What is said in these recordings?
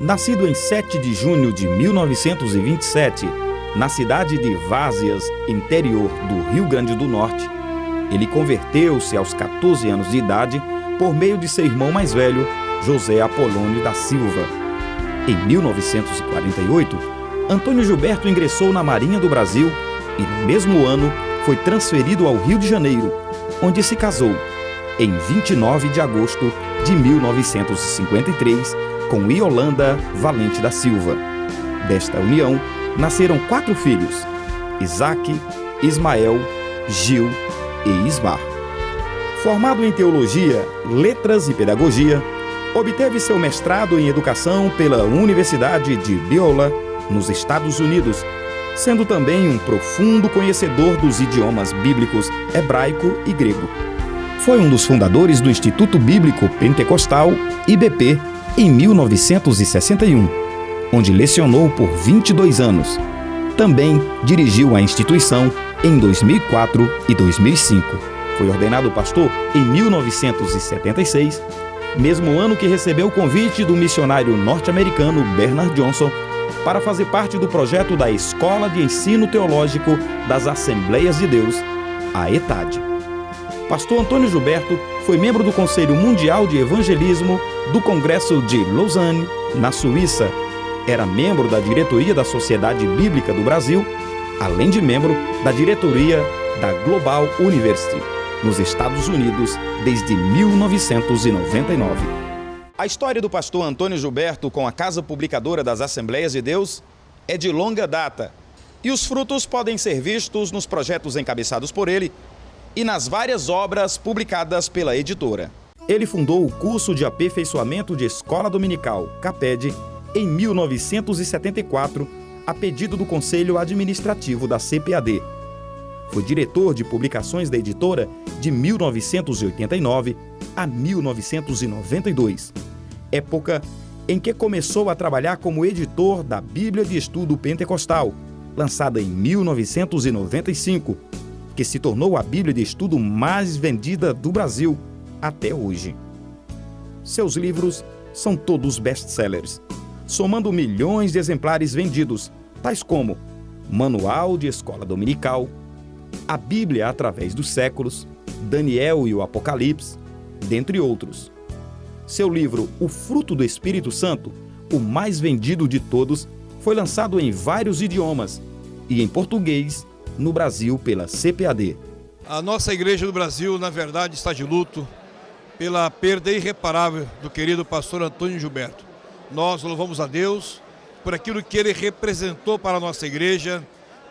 Nascido em 7 de junho de 1927, na cidade de Vázias, interior do Rio Grande do Norte, ele converteu-se aos 14 anos de idade por meio de seu irmão mais velho, José Apolônio da Silva. Em 1948, Antônio Gilberto ingressou na Marinha do Brasil e, no mesmo ano, foi transferido ao Rio de Janeiro, onde se casou, em 29 de agosto de 1953, com Iolanda Valente da Silva. Desta união, nasceram 4 filhos: Isaac, Ismael, Gil e Ismar. Formado em Teologia, Letras e Pedagogia, obteve seu mestrado em Educação pela Universidade de Biola, nos Estados Unidos, sendo também um profundo conhecedor dos idiomas bíblicos hebraico e grego. Foi um dos fundadores do Instituto Bíblico Pentecostal, IBP, em 1961, onde lecionou por 22 anos. Também dirigiu a instituição em 2004 e 2005. Foi ordenado pastor em 1976, mesmo ano que recebeu o convite do missionário norte-americano Bernard Johnson para fazer parte do projeto da Escola de Ensino Teológico das Assembleias de Deus, a ETAD. Pastor Antônio Gilberto foi membro do Conselho Mundial de Evangelismo do Congresso de Lausanne, na Suíça. Era membro da diretoria da Sociedade Bíblica do Brasil, além de membro da diretoria da Global University, nos Estados Unidos, desde 1999. A história do pastor Antônio Gilberto com a Casa Publicadora das Assembleias de Deus é de longa data, e os frutos podem ser vistos nos projetos encabeçados por ele e nas várias obras publicadas pela editora. Ele fundou o curso de aperfeiçoamento de escola dominical, CAPED, em 1974, a pedido do Conselho Administrativo da CPAD. Foi diretor de publicações da editora de 1989 a 1992, época em que começou a trabalhar como editor da Bíblia de Estudo Pentecostal, lançada em 1995, que se tornou a Bíblia de Estudo mais vendida do Brasil até hoje. Seus livros são todos best-sellers, somando milhões de exemplares vendidos, tais como Manual de Escola Dominical, A Bíblia através dos Séculos, Daniel e o Apocalipse, dentre outros. Seu livro O Fruto do Espírito Santo, o mais vendido de todos, foi lançado em vários idiomas e em português no Brasil pela CPAD. A nossa igreja do Brasil, na verdade, está de luto pela perda irreparável do querido pastor Antônio Gilberto. Nós louvamos a Deus por aquilo que ele representou para a nossa igreja,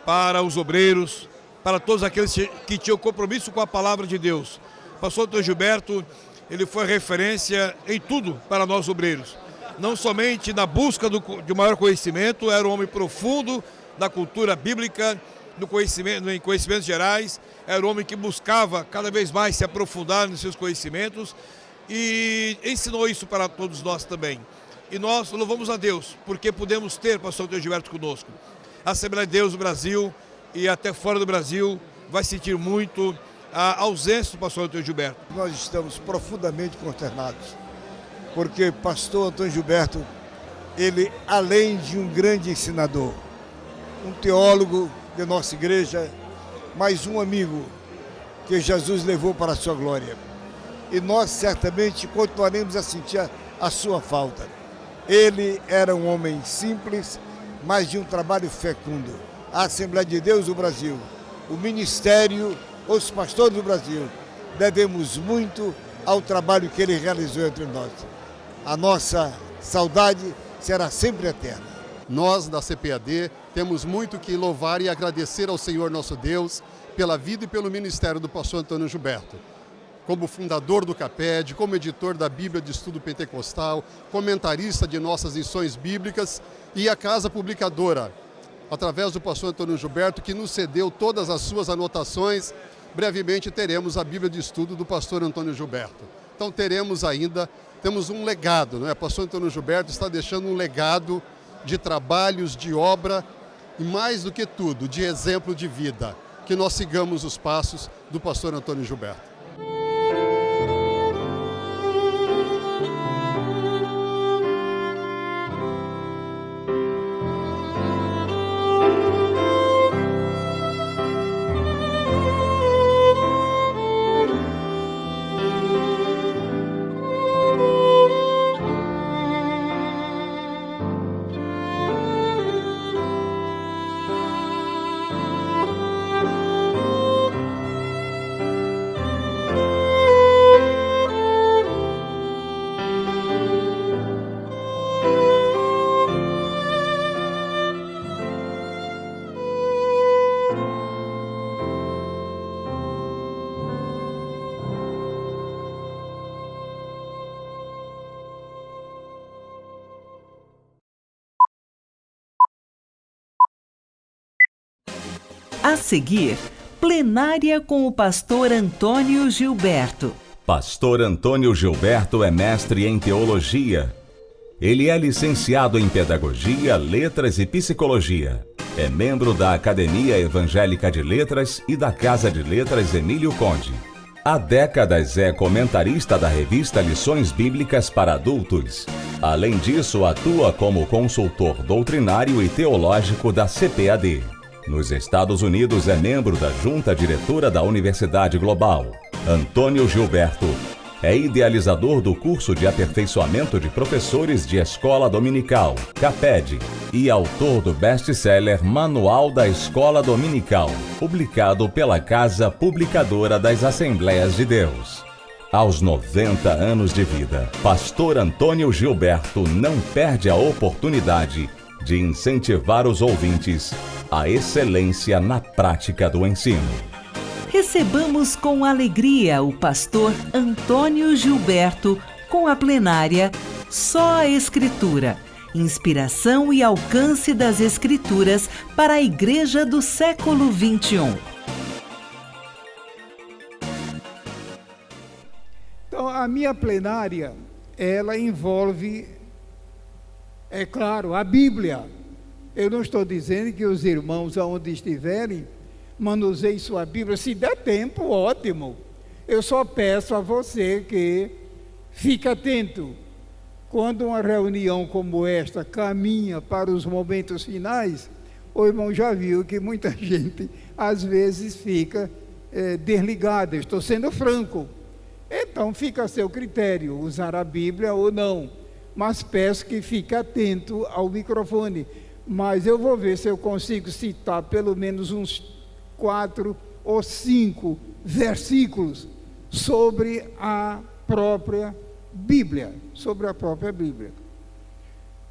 para os obreiros, para todos aqueles que tinham compromisso com a palavra de Deus. O pastor Antônio Gilberto, ele foi em tudo para nós obreiros. Não somente na busca de maior conhecimento, era um homem profundo da cultura bíblica, em conhecimentos gerais, era um homem que buscava cada vez mais se aprofundar nos seus conhecimentos e ensinou isso para todos nós também. E nós louvamos a Deus, porque podemos ter o pastor Antônio Gilberto conosco. A Assembleia de Deus do Brasil e até fora do Brasil vai sentir muito a ausência do pastor Antônio Gilberto. Nós estamos profundamente consternados, porque pastor Antônio Gilberto, ele, além de um grande ensinador, um teólogo de nossa igreja, mais um amigo que Jesus levou para a sua glória. E nós certamente continuaremos a sentir a sua falta. Ele era um homem simples, mas de um trabalho fecundo. A Assembleia de Deus do Brasil, o ministério, os pastores do Brasil, devemos muito ao trabalho que ele realizou entre nós. A nossa saudade será sempre eterna. Nós, da CPAD, temos muito que louvar e agradecer ao Senhor nosso Deus pela vida e pelo ministério do pastor Antônio Gilberto. Como fundador do CAPED, como editor da Bíblia de Estudo Pentecostal, comentarista de nossas lições bíblicas e a Casa Publicadora, através do pastor Antônio Gilberto, que nos cedeu todas as suas anotações. Brevemente teremos a Bíblia de Estudo do pastor Antônio Gilberto. Então temos um legado, não é? O pastor Antônio Gilberto está deixando um legado de trabalhos, de obra e, mais do que tudo, de exemplo de vida. Que nós sigamos os passos do pastor Antônio Gilberto. A seguir, plenária com o pastor Antônio Gilberto. Pastor Antônio Gilberto é mestre em teologia. Ele é licenciado em pedagogia, letras e psicologia. É membro da Academia Evangélica de Letras e da Casa de Letras Emílio Conde. Há décadas é comentarista da revista Lições Bíblicas para Adultos. Além disso, atua como consultor doutrinário e teológico da CPAD. Nos Estados Unidos é membro da junta diretora da Universidade Global. Antônio Gilberto é idealizador do curso de aperfeiçoamento de professores de escola dominical, CAPED, e autor do best-seller Manual da Escola Dominical, publicado pela Casa Publicadora das Assembleias de Deus. Aos 90 anos de vida, pastor Antônio Gilberto não perde a oportunidade de incentivar os ouvintes à excelência na prática do ensino. Recebamos com alegria o pastor Antônio Gilberto com a plenária Só a Escritura, inspiração e alcance das Escrituras para a Igreja do século XXI. Então, a minha plenária, ela envolve, é claro, a Bíblia. Eu não estou dizendo que os irmãos, aonde estiverem, manuseiem sua Bíblia. Se der tempo, ótimo. Eu só peço a você que fique atento. Quando uma reunião como esta caminha para os momentos finais, o irmão já viu que muita gente, às vezes, fica desligada. Estou sendo franco. Então, fica a seu critério, usar a Bíblia ou não. Mas peço que fique atento ao microfone. Mas eu vou ver se eu consigo citar pelo menos uns 4 ou 5 versículos sobre a própria Bíblia. Sobre a própria Bíblia.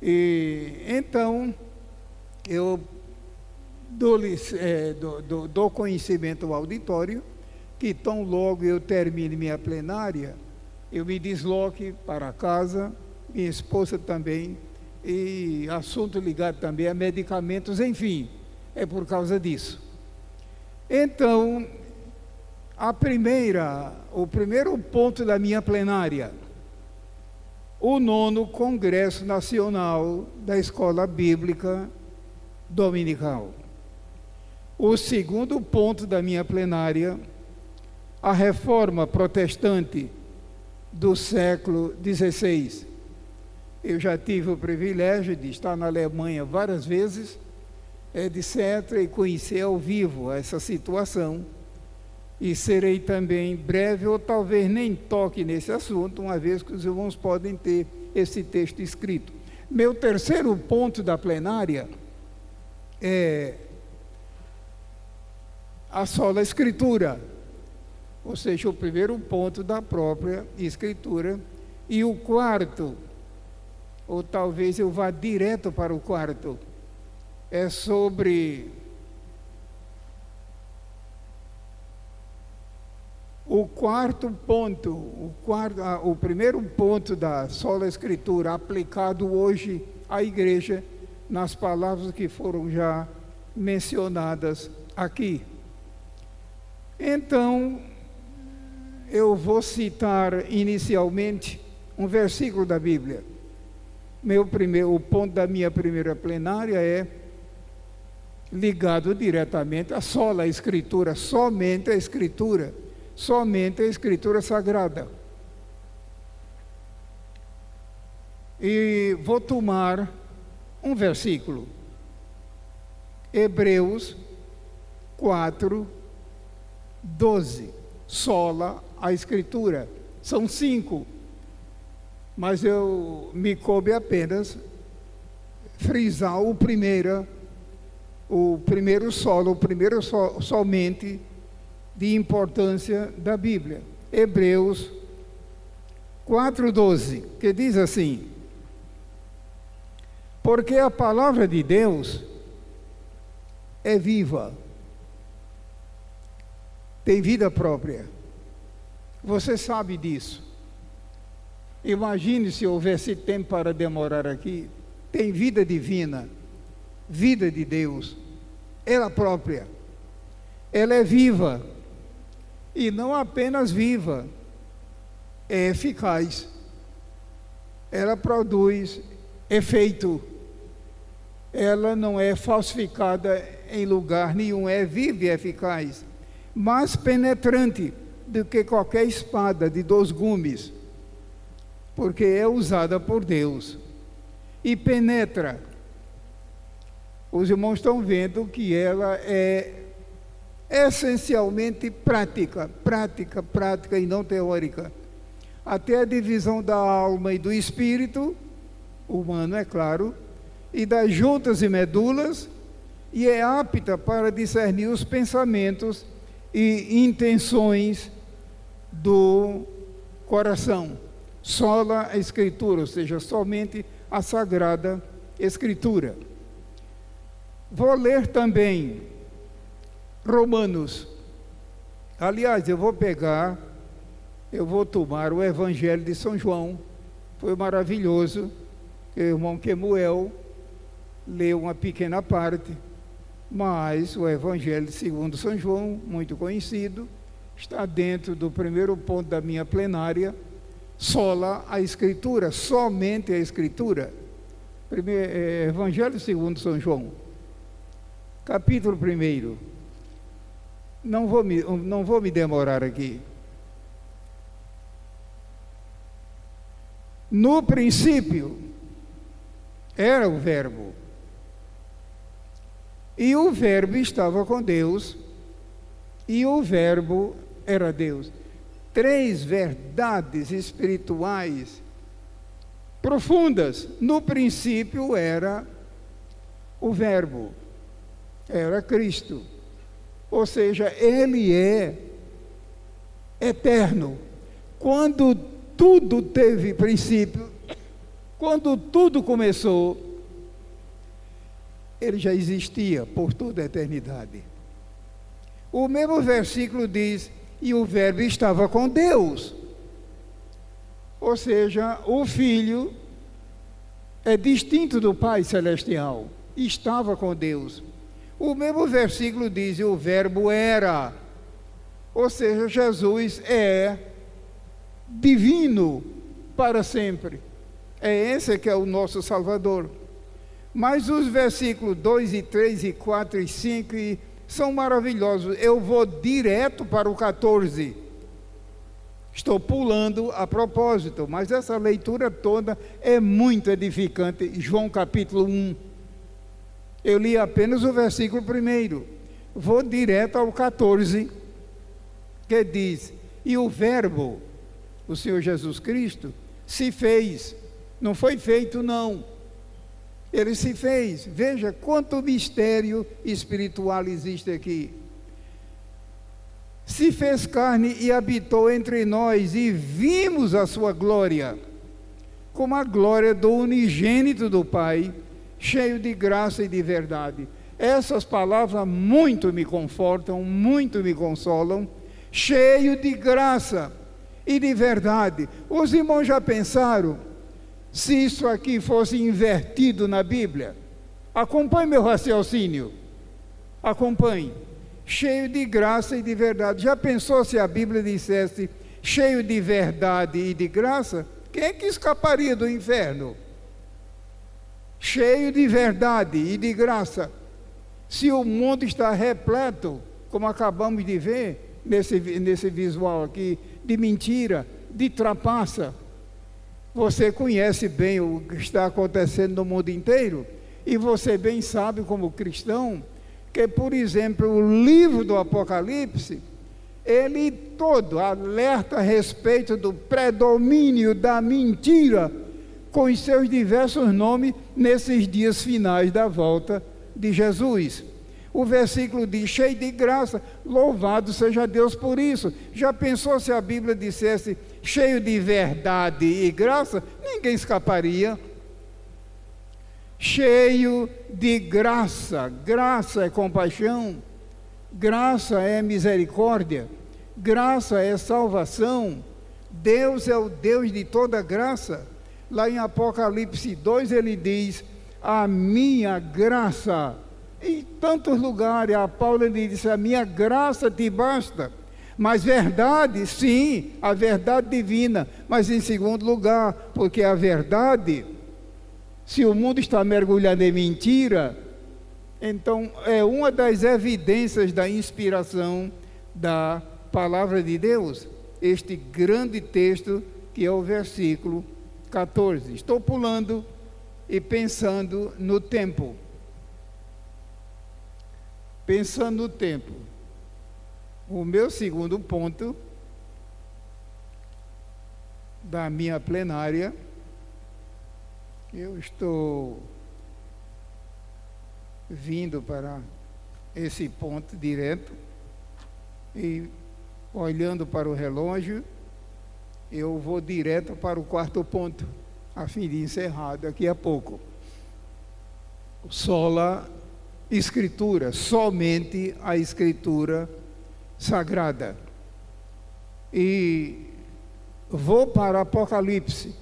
E então, eu dou conhecimento ao auditório que tão logo eu termine minha plenária, eu me desloque para casa, minha esposa também, e assunto ligado também a medicamentos, enfim, é por causa disso. Então, o primeiro ponto da minha plenária, o 9º Congresso Nacional da Escola Bíblica Dominical. O segundo ponto da minha plenária, a reforma protestante do século XVI. Eu já tive o privilégio de estar na Alemanha várias vezes, etc., e conhecer ao vivo essa situação. E serei também breve, ou talvez nem toque nesse assunto, uma vez que os irmãos podem ter esse texto escrito. Meu terceiro ponto da plenária é a sola Escritura, ou seja, o primeiro ponto da própria Escritura. E o quarto, ou talvez eu vá direto para o quarto, é sobre o quarto ponto, o primeiro ponto da sola Escritura aplicado hoje à igreja, nas palavras que foram já mencionadas aqui. Então, eu vou citar inicialmente um versículo da Bíblia. O ponto da minha primeira plenária é ligado diretamente à sola Escritura, somente a Escritura Sagrada. E vou tomar um versículo, Hebreus 4:12, sola a Escritura. São 5, mas me coube apenas frisar o primeiro somente de importância da Bíblia. Hebreus 4:12, que diz assim: porque a palavra de Deus é viva, tem vida própria. Você sabe disso. Imagine se houvesse tempo para demorar aqui. Tem vida divina, vida de Deus, ela própria. ela é viva. E não apenas viva, é eficaz. Ela produz efeito. Ela não é falsificada em lugar nenhum, é viva e eficaz, mais penetrante do que qualquer espada de 2 gumes, porque é usada por Deus e penetra. Os irmãos estão vendo que ela é essencialmente prática e não teórica, até a divisão da alma e do espírito humano, é claro, e das juntas e medulas, e é apta para discernir os pensamentos e intenções do coração. Sola a Escritura, ou seja, somente a Sagrada Escritura. Vou ler também Romanos. Aliás, eu vou tomar o Evangelho de São João. Foi maravilhoso. O irmão Kemuel leu uma pequena parte, mas o Evangelho segundo São João, muito conhecido, está dentro do primeiro ponto da minha plenária. Sola a Escritura, somente a Escritura. Evangelho segundo São João, capítulo 1. Não vou me demorar aqui. No princípio era o Verbo, e o Verbo estava com Deus, e o Verbo era Deus. 3 verdades espirituais profundas. No princípio era o Verbo, era Cristo, ou seja, Ele é eterno. Quando tudo teve princípio, quando tudo começou, Ele já existia por toda a eternidade. O mesmo versículo diz: e o Verbo estava com Deus. Ou seja, o Filho é distinto do Pai Celestial, estava com Deus. O mesmo versículo diz: e o Verbo era. Ou seja, Jesus é divino para sempre. É esse que é o nosso Salvador. Mas os versículos 2 e 3 e 4 e 5 são maravilhosos. Eu vou direto para o 14. Estou pulando a propósito, mas essa leitura toda é muito edificante. João capítulo 1. Eu li apenas o versículo 1. Vou direto ao 14, que diz: e o Verbo, o Senhor Jesus Cristo, se fez. Não foi feito, não. Ele se fez. Veja quanto mistério espiritual existe aqui. Se fez carne e habitou entre nós, e vimos a sua glória, como a glória do unigênito do Pai, cheio de graça e de verdade. Essas palavras muito me confortam, muito me consolam. Cheio de graça e de verdade. Os irmãos já pensaram se isso aqui fosse invertido na Bíblia? Acompanhe meu raciocínio. Acompanhe. Cheio de graça e de verdade. Já pensou se a Bíblia dissesse cheio de verdade e de graça? Quem é que escaparia do inferno? Cheio de verdade e de graça. Se o mundo está repleto, como acabamos de ver nesse visual aqui, de mentira, de trapaça. Você conhece bem o que está acontecendo no mundo inteiro, e você bem sabe, como cristão, que, por exemplo, o livro do Apocalipse, ele todo alerta a respeito do predomínio da mentira, com os seus diversos nomes, nesses dias finais da volta de Jesus. O versículo diz: cheio de graça, louvado seja Deus por isso. Já pensou se a Bíblia dissesse cheio de verdade e graça? Ninguém escaparia. Cheio de graça. Graça é compaixão, graça é misericórdia, graça é salvação. Deus é o Deus de toda graça. Lá em Apocalipse 2 ele diz: a minha graça Em tantos lugares, a Paulo lhe disse: a minha graça te basta. Mas verdade, sim, a verdade divina. Mas em segundo lugar, porque a verdade, se o mundo está mergulhado em mentira, então é uma das evidências da inspiração da palavra de Deus, este grande texto que é o versículo 14. Estou pulando e pensando no tempo. Pensando no tempo. O meu segundo ponto da minha plenária, eu estou vindo para esse ponto direto e olhando para o relógio, eu vou direto para o quarto ponto, a fim de encerrar daqui a pouco. Sola Escritura, somente a Escritura Sagrada. E vou para Apocalipse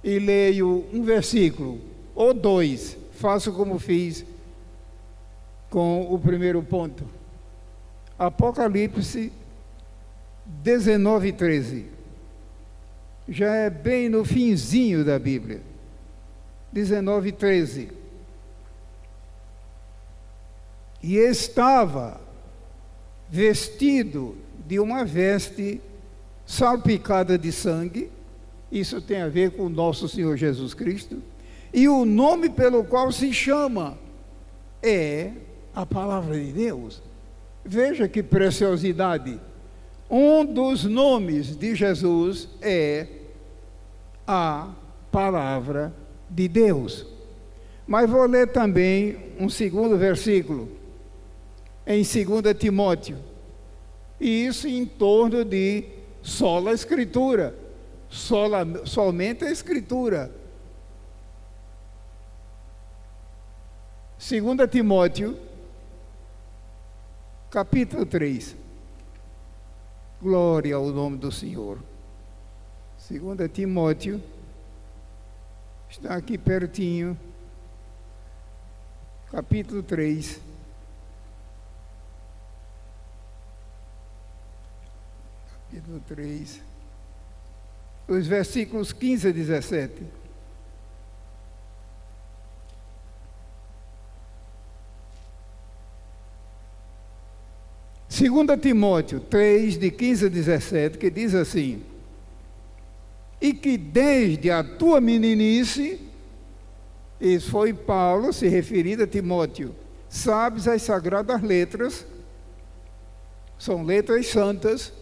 e leio um versículo ou dois, faço como fiz com o primeiro ponto. Apocalipse 19:13. Já é bem no finzinho da Bíblia. 19:13. E estava vestido de uma veste salpicada de sangue. Isso tem a ver com o nosso Senhor Jesus Cristo. E o nome pelo qual se chama é a palavra de Deus. Veja que preciosidade. Um dos nomes de Jesus é a palavra de Deus. Mas vou ler também um segundo versículo, em 2 Timóteo. E isso em torno de sola Escritura. Somente a Escritura. 2 Timóteo, capítulo 3. Glória ao nome do Senhor. 2 Timóteo, está aqui pertinho, capítulo 3. Capítulo 3, os versículos 15 a 17. Segunda Timóteo 3, de 15 a 17, que diz assim: e que desde a tua meninice, isso foi Paulo se referindo a Timóteo, sabes as sagradas letras, são letras santas,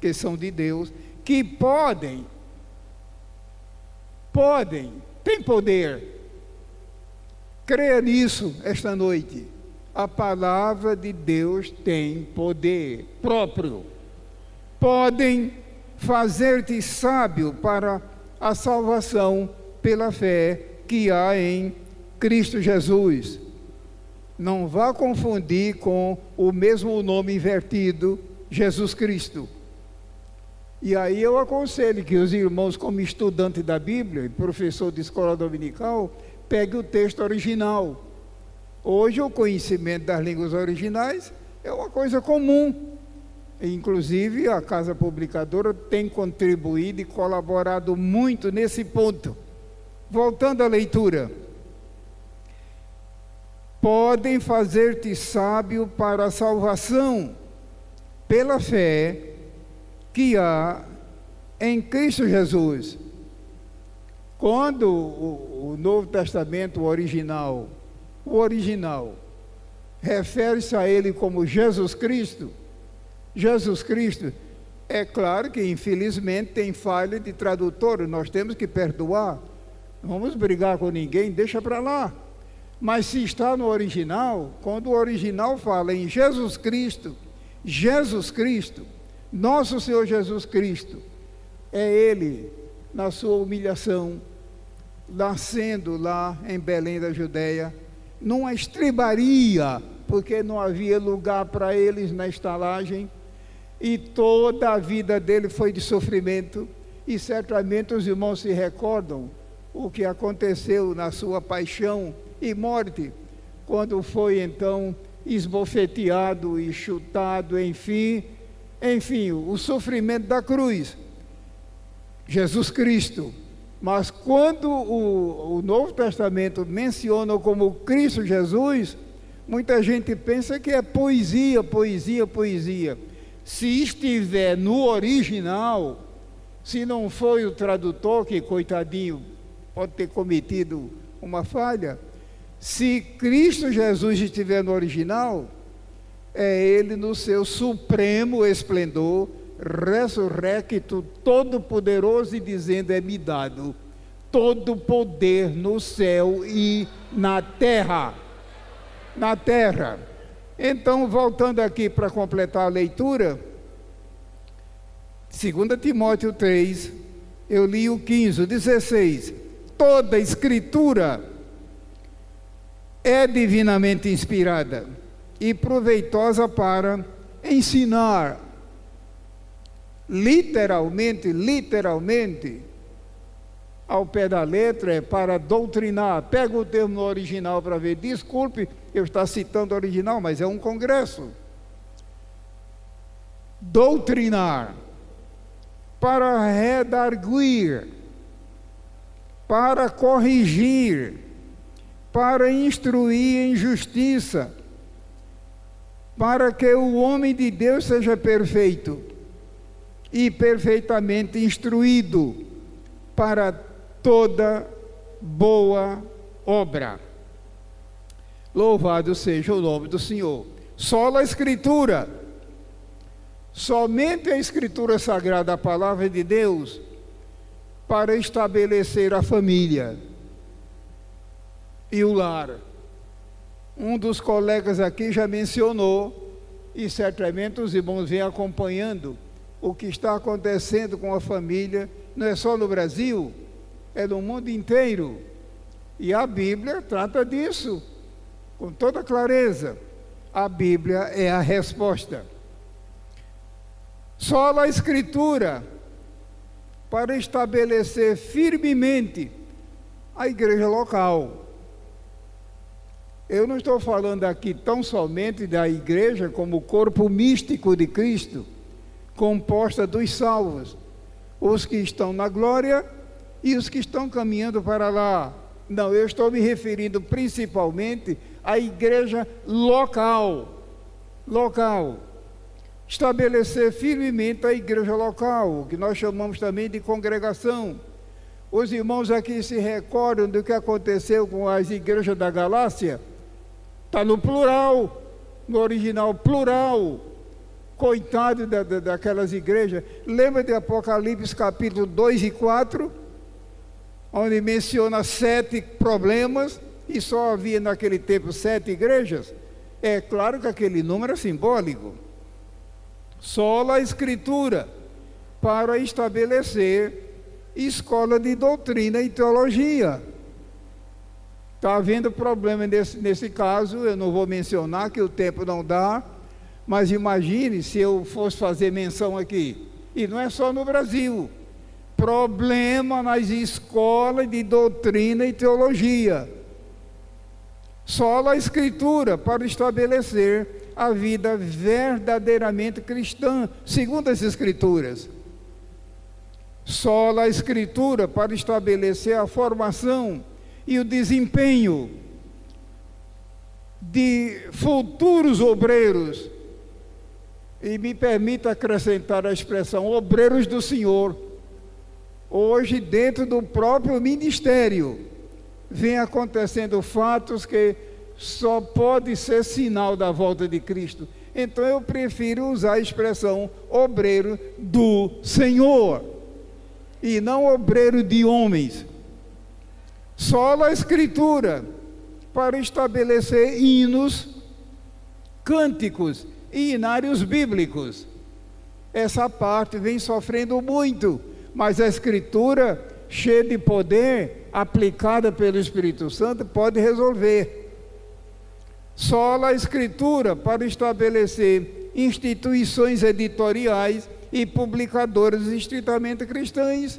que são de Deus, que tem poder. Creia nisso esta noite. A palavra de Deus tem poder próprio. Podem fazer-te sábio para a salvação pela fé que há em Cristo Jesus. Não vá confundir com o mesmo nome invertido, Jesus Cristo. E aí eu aconselho que os irmãos, como estudante da Bíblia e professor de escola dominical, pegue o texto original. Hoje o conhecimento das línguas originais é uma coisa comum. Inclusive a Casa Publicadora tem contribuído e colaborado muito nesse ponto. Voltando à leitura. Podem fazer-te sábio para a salvação pela fé que há em Cristo Jesus. Quando o Novo Testamento, o original, refere-se a ele como Jesus Cristo. Jesus Cristo, é claro que infelizmente tem falha de tradutor, nós temos que perdoar, não vamos brigar com ninguém, deixa para lá. Mas se está no original, quando o original fala em Jesus Cristo, nosso Senhor Jesus Cristo, é Ele, na sua humilhação, nascendo lá em Belém da Judéia, numa estribaria, porque não havia lugar para eles na estalagem, e toda a vida dele foi de sofrimento, e certamente os irmãos se recordam, o que aconteceu na sua paixão e morte, quando foi então esbofeteado e chutado, enfim, o sofrimento da cruz, Jesus Cristo. Mas quando o Novo Testamento menciona como Cristo Jesus, muita gente pensa que é poesia. Se estiver no original, se não foi o tradutor, que coitadinho, pode ter cometido uma falha, se Cristo Jesus estiver no original, é Ele no seu supremo esplendor, ressurrecto, todo-poderoso, e dizendo: é-me dado todo poder no céu e na terra. Na terra. Então, voltando aqui para completar a leitura, 2 Timóteo 3, eu li o 15, o 16. Toda escritura é divinamente inspirada e proveitosa para ensinar. Literalmente, ao pé da letra, é para doutrinar. Pega o termo original para ver. Desculpe, eu estou citando o original, mas é um congresso. Doutrinar, para redarguir, para corrigir, para instruir em justiça, para que o homem de Deus seja perfeito e perfeitamente instruído para toda boa obra. Louvado seja o nome do Senhor. Sola a Escritura, somente a Escritura Sagrada, a Palavra de Deus, para estabelecer a família e o lar. Um dos colegas aqui já mencionou, e certamente os irmãos vêm acompanhando o que está acontecendo com a família, não é só no Brasil, é no mundo inteiro. E a Bíblia trata disso com toda clareza. A Bíblia é a resposta. Só a Escritura para estabelecer firmemente a igreja local. Eu não estou falando aqui tão somente da igreja como o corpo místico de Cristo, composta dos salvos, os que estão na glória e os que estão caminhando para lá. Não, eu estou me referindo principalmente à igreja local. Estabelecer firmemente a igreja local, o que nós chamamos também de congregação. Os irmãos aqui se recordam do que aconteceu com as igrejas da Galácia? Está no plural, no original plural. Coitado daquelas igrejas. Lembra de Apocalipse capítulo 2 e 4, onde menciona 7 problemas, e só havia naquele tempo 7 igrejas? É claro que aquele número é simbólico. Só a Escritura para estabelecer escola de doutrina e teologia. Está havendo problema nesse caso, eu não vou mencionar, que o tempo não dá, mas imagine se eu fosse fazer menção aqui, e não é só no Brasil, problema nas escolas de doutrina e teologia. Só a Escritura para estabelecer a vida verdadeiramente cristã, segundo as Escrituras. Só a Escritura para estabelecer a formação e o desempenho de futuros obreiros, e me permita acrescentar a expressão obreiros do Senhor. Hoje, dentro do próprio ministério, vem acontecendo fatos que só pode ser sinal da volta de Cristo. Então eu prefiro usar a expressão obreiro do Senhor, e não obreiro de homens. Só a Escritura para estabelecer hinos, cânticos e hinários bíblicos. Essa parte vem sofrendo muito, mas a Escritura, cheia de poder, aplicada pelo Espírito Santo, pode resolver. Só a Escritura para estabelecer instituições editoriais e publicadoras estritamente cristãs,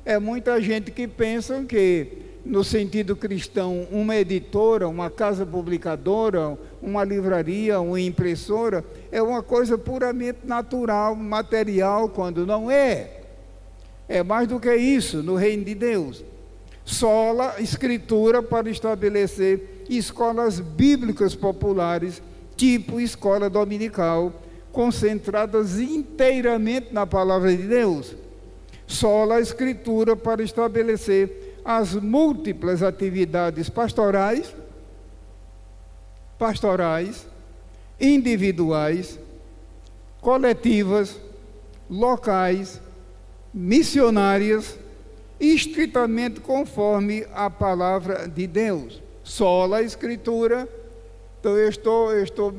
É muita gente que pensa que, no sentido cristão, uma editora, uma casa publicadora, uma livraria, uma impressora, é uma coisa puramente natural, material, quando não é. É mais do que isso no reino de Deus. Sola Escritura para estabelecer escolas bíblicas populares, tipo escola dominical, concentradas inteiramente na palavra de Deus. Sola Escritura para estabelecer as múltiplas atividades pastorais, individuais, coletivas, locais, missionárias, estritamente conforme a palavra de Deus. Sola Escritura. Então eu estou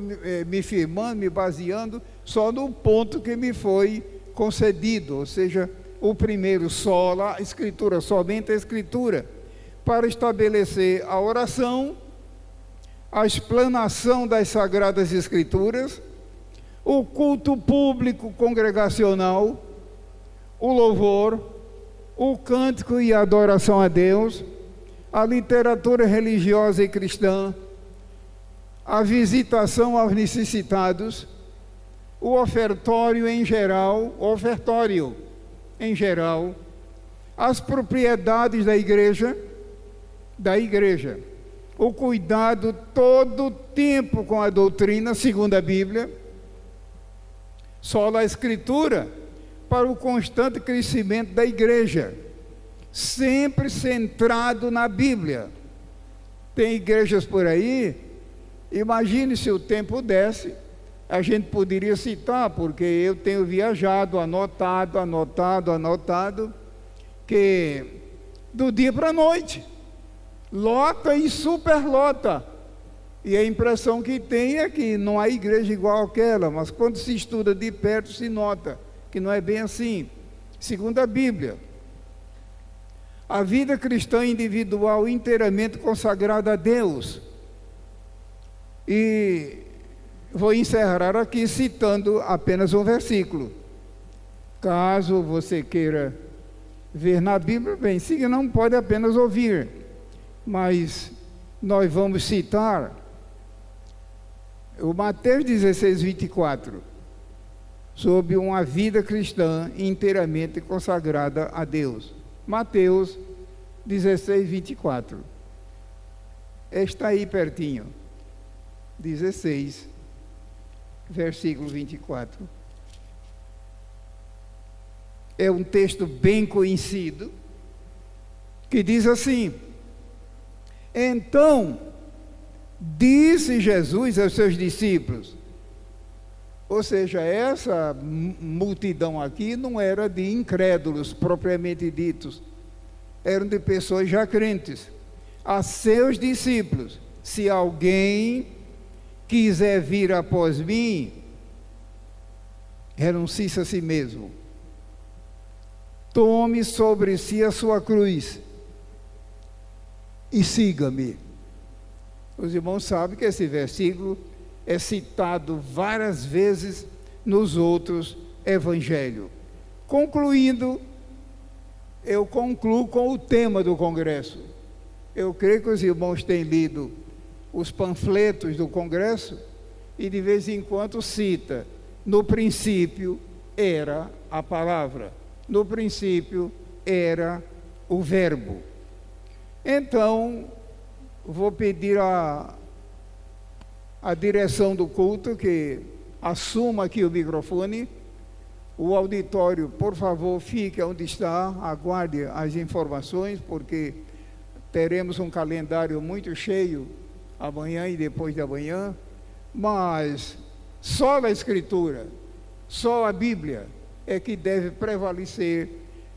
me firmando, me baseando só no ponto que me foi concedido, ou seja, o primeiro, sola Escritura, somente a Escritura, para estabelecer a oração, a explanação das Sagradas Escrituras, o culto público congregacional, o louvor, o cântico e a adoração a Deus, a literatura religiosa e cristã, a visitação aos necessitados, o ofertório em geral, as propriedades da igreja, o cuidado todo o tempo com a doutrina, segundo a Bíblia, sola a Escritura para o constante crescimento da igreja, sempre centrado na Bíblia. Tem igrejas por aí, imagine se o tempo desse, a gente poderia citar, porque eu tenho viajado, anotado, que do dia para a noite, lota e superlota. E a impressão que tem é que não há igreja igual àquela, mas quando se estuda de perto se nota que não é bem assim. Segundo a Bíblia, a vida cristã individual inteiramente consagrada a Deus. E vou encerrar aqui citando apenas um versículo. Caso você queira ver na Bíblia, bem, se não pode apenas ouvir, mas nós vamos citar o Mateus 16, 24, sobre uma vida cristã inteiramente consagrada a Deus. Mateus 16, 24. Está aí pertinho. 16, versículo 24. É um texto bem conhecido, que diz assim: então disse Jesus aos seus discípulos, ou seja, essa multidão aqui não era de incrédulos propriamente ditos, eram de pessoas já crentes, a seus discípulos: se alguém quiser vir após mim, renuncie-se a si mesmo, tome sobre si a sua cruz e siga-me. Os irmãos sabem que esse versículo é citado várias vezes nos outros evangelhos. Concluindo, eu concluo com o tema do congresso. Eu creio que os irmãos têm lido os panfletos do congresso e de vez em quando cita: no princípio era a palavra, no princípio era o verbo. Então, vou pedir à direção do culto que assuma aqui o microfone. O auditório, por favor, fique onde está, aguarde as informações, porque teremos um calendário muito cheio amanhã e depois de amanhã, mas só a Escritura, só a Bíblia é que deve prevalecer,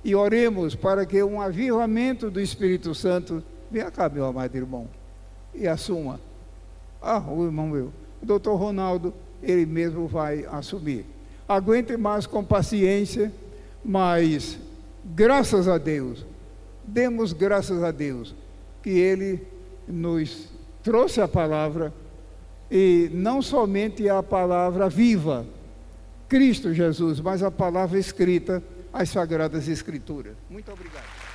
e oremos para que um avivamento do Espírito Santo venha cá, meu amado irmão, e assuma. O irmão meu, o doutor Ronaldo, ele mesmo vai assumir. Aguente mais com paciência, mas graças a Deus, demos graças a Deus que ele nos trouxe a palavra, e não somente a palavra viva, Cristo Jesus, mas a palavra escrita, as Sagradas Escrituras. Muito obrigado.